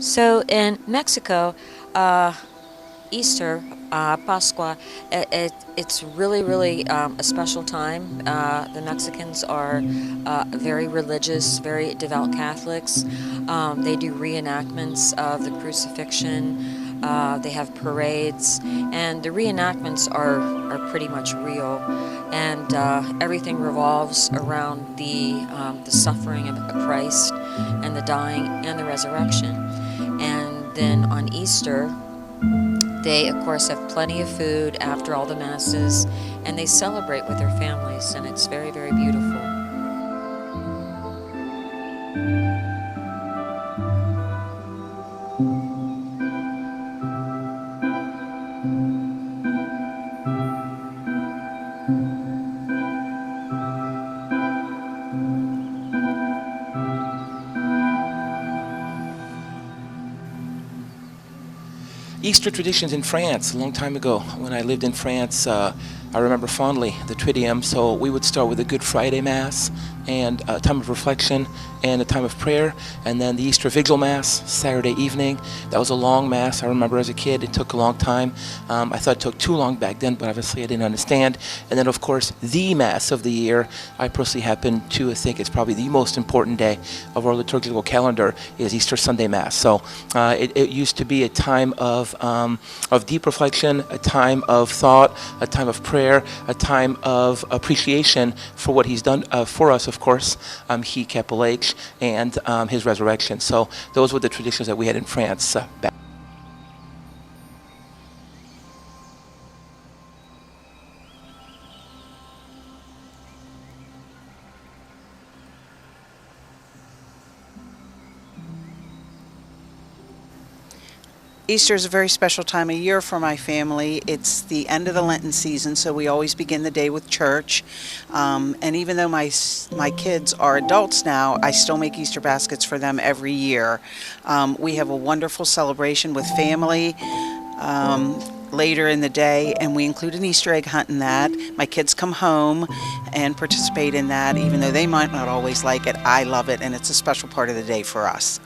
So in Mexico, Easter, Pascua, it's really, really a special time. The Mexicans are very religious, very devout Catholics. They do reenactments of the crucifixion. They have parades, and the reenactments are pretty much real, and everything revolves around the suffering of Christ, and the dying and the resurrection. And then on Easter, they, of course, have plenty of food after all the masses, and they celebrate with their families, and it's very, very beautiful. Easter traditions in France, a long time ago. When I lived in France, I remember fondly the Triduum. So we would start with a Good Friday Mass and a time of reflection and a time of prayer, and then the Easter Vigil Mass, Saturday evening. That was a long Mass. I remember as a kid, it took a long time. I thought it took too long back then, but obviously I didn't understand. And then, of course, the Mass of the year. I personally happen to think it's probably the most important day of our liturgical calendar is Easter Sunday Mass. So it used to be a time of deep reflection, a time of thought, a time of prayer, a time of appreciation for what he's done for us, of course, he Capital H, and his resurrection. So those were the traditions that we had in France back. Easter is a very special time of year for my family. It's the end of the Lenten season, so we always begin the day with church. And even though my kids are adults now, I still make Easter baskets for them every year. We have a wonderful celebration with family later in the day, and we include an Easter egg hunt in that. My kids come home and participate in that, even though they might not always like it. I love it, and it's a special part of the day for us.